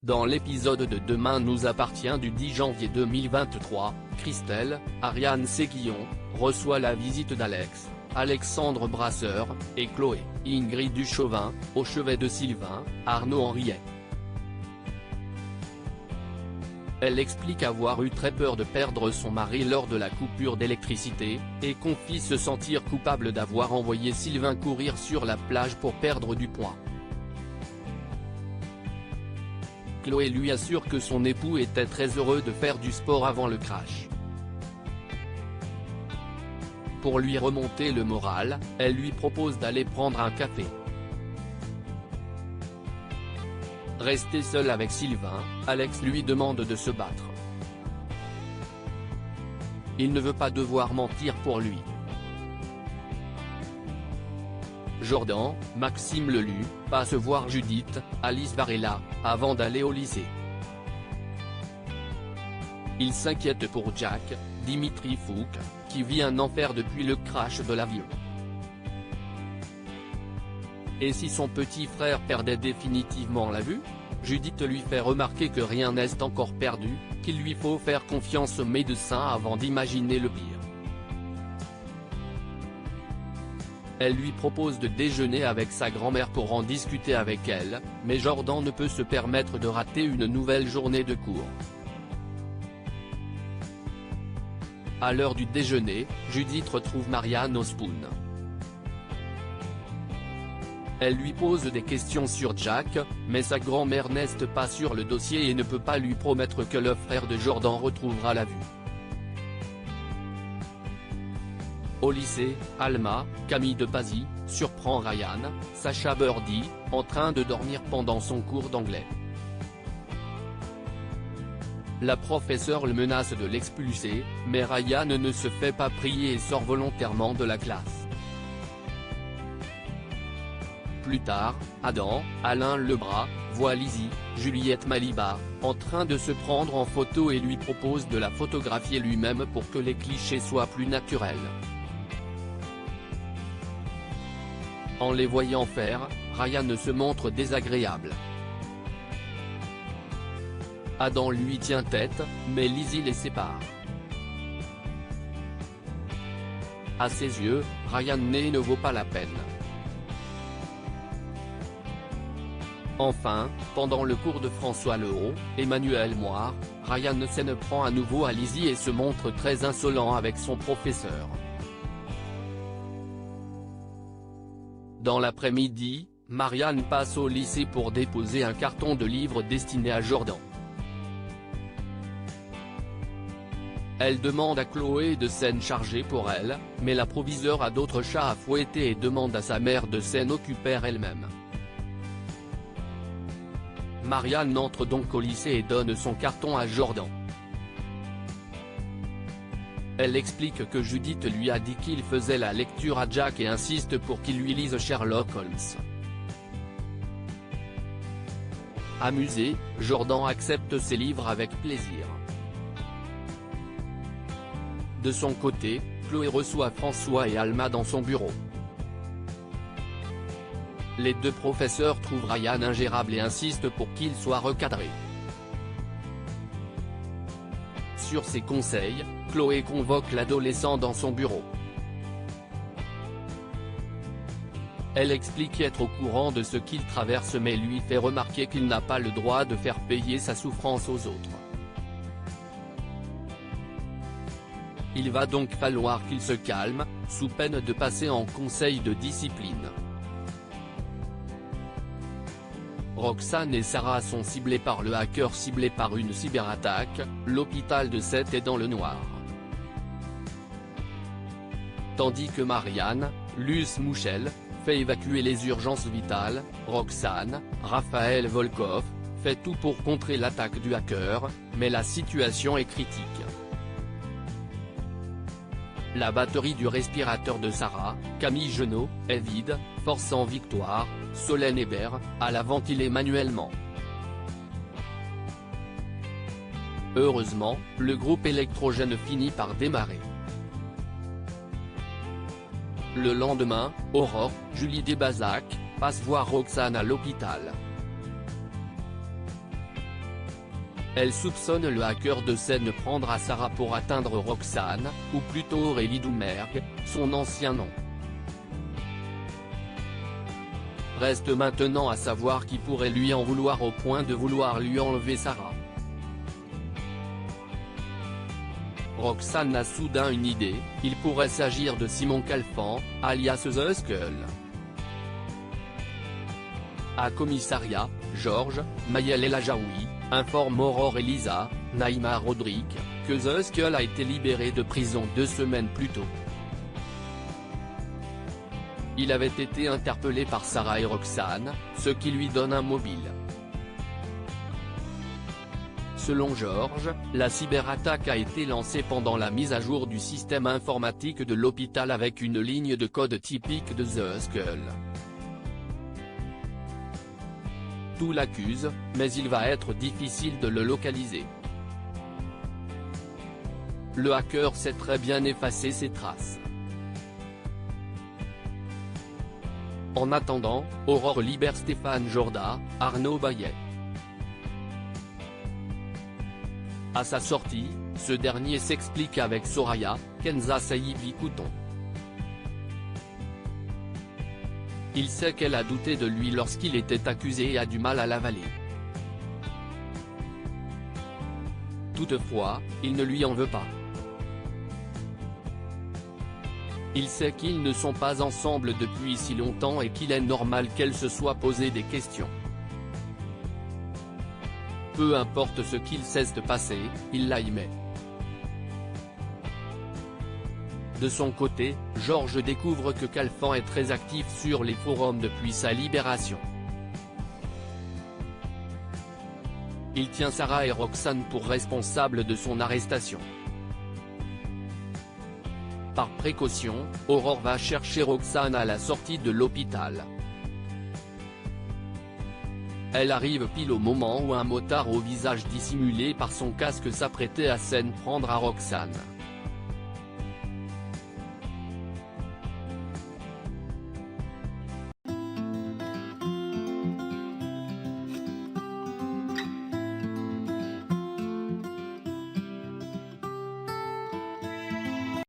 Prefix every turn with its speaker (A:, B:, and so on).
A: Dans l'épisode de Demain nous appartient du 10 janvier 2023, Christelle, Ariane Séguillon, reçoit la visite d'Alex, Alexandre Brasseur, et Chloé, Ingrid Duchauvin, au chevet de Sylvain, Arnaud Henriet. Elle explique avoir eu très peur de perdre son mari lors de la coupure d'électricité, et confie se sentir coupable d'avoir envoyé Sylvain courir sur la plage pour perdre du poids. Chloé lui assure que son époux était très heureux de faire du sport avant le crash. Pour lui remonter le moral, elle lui propose d'aller prendre un café. Resté seul avec Sylvain, Alex lui demande de se battre. Il ne veut pas devoir mentir pour lui. Jordan, Maxime Lelu, passe voir Judith, Alice Varela, avant d'aller au lycée. Il s'inquiète pour Jack, Dimitri Fouk, qui vit un enfer depuis le crash de l'avion. Et si son petit frère perdait définitivement la vue? Judith lui fait remarquer que rien n'est encore perdu, qu'il lui faut faire confiance aux médecins avant d'imaginer le pire. Elle lui propose de déjeuner avec sa grand-mère pour en discuter avec elle, mais Jordan ne peut se permettre de rater une nouvelle journée de cours. À l'heure du déjeuner, Judith retrouve Marianne au spoon. Elle lui pose des questions sur Jack, mais sa grand-mère n'est pas sur le dossier et ne peut pas lui promettre que le frère de Jordan retrouvera la vue. Au lycée, Alma, Camille de Pazzi, surprend Ryan, Sacha Birdie, en train de dormir pendant son cours d'anglais. La professeure le menace de l'expulser, mais Ryan ne se fait pas prier et sort volontairement de la classe. Plus tard, Adam, Alain Lebras, voit Lizzie, Juliette Malibar, en train de se prendre en photo et lui propose de la photographier lui-même pour que les clichés soient plus naturels. En les voyant faire, Ryan se montre désagréable. Adam lui tient tête, mais Lizzie les sépare. À ses yeux, Ryan ne vaut pas la peine. Enfin, pendant le cours de François Leroux, Emmanuel Moire, Ryan s'en prend à nouveau à Lizzie et se montre très insolent avec son professeur. Dans l'après-midi, Marianne passe au lycée pour déposer un carton de livres destiné à Jordan. Elle demande à Chloé de s'en charger pour elle, mais la proviseure a d'autres chats à fouetter et demande à sa mère de s'en occuper elle-même. Marianne entre donc au lycée et donne son carton à Jordan. Elle explique que Judith lui a dit qu'il faisait la lecture à Jack et insiste pour qu'il lui lise Sherlock Holmes. Amusé, Jordan accepte ses livres avec plaisir. De son côté, Chloé reçoit François et Alma dans son bureau. Les deux professeurs trouvent Ryan ingérable et insistent pour qu'il soit recadré. Sur ses conseils, Chloé convoque l'adolescent dans son bureau. Elle explique être au courant de ce qu'il traverse mais lui fait remarquer qu'il n'a pas le droit de faire payer sa souffrance aux autres. Il va donc falloir qu'il se calme, sous peine de passer en conseil de discipline. Roxane et Sarah sont ciblées par le hacker ciblé par une cyberattaque, l'hôpital de Sète est dans le noir. Tandis que Marianne, Luce Mouchel, fait évacuer les urgences vitales, Roxane, Raphaël Volkov, fait tout pour contrer l'attaque du hacker, mais la situation est critique. La batterie du respirateur de Sarah, Camille Genot, est vide, forçant Victoire, Solène Hébert, à la ventiler manuellement. Heureusement, le groupe électrogène finit par démarrer. Le lendemain, Aurore, Julie Desbazac, passe voir Roxane à l'hôpital. Elle soupçonne le hacker de s'en prendre à Sarah pour atteindre Roxane, ou plutôt Aurélie Doumergue, son ancien nom. Reste maintenant à savoir qui pourrait lui en vouloir au point de vouloir lui enlever Sarah. Roxane a soudain une idée, il pourrait s'agir de Simon Calfan, alias The Skull. À commissariat, Georges, Maëlle El Ajaoui, informe Aurore et Lisa, Naïma Rodrigue, que The Skull a été libéré de prison 2 semaines plus tôt. Il avait été interpellé par Sarah et Roxane, ce qui lui donne un mobile. Selon Georges, la cyberattaque a été lancée pendant la mise à jour du système informatique de l'hôpital avec une ligne de code typique de The Skull. Tout l'accuse, mais il va être difficile de le localiser. Le hacker sait très bien effacer ses traces. En attendant, Aurore libère Stéphane Jorda, Arnaud Baillet. À sa sortie, ce dernier s'explique avec Soraya, Kenza Saibi Couton. Il sait qu'elle a douté de lui lorsqu'il était accusé et a du mal à l'avaler. Toutefois, il ne lui en veut pas. Il sait qu'ils ne sont pas ensemble depuis si longtemps et qu'il est normal qu'elle se soit posé des questions. Peu importe ce qu'il cesse de passer, il la y met. De son côté, Georges découvre que Calfan est très actif sur les forums depuis sa libération. Il tient Sarah et Roxane pour responsables de son arrestation. Par précaution, Aurore va chercher Roxane à la sortie de l'hôpital. Elle arrive pile au moment où un motard au visage dissimulé par son casque s'apprêtait à s'en prendre à Roxane.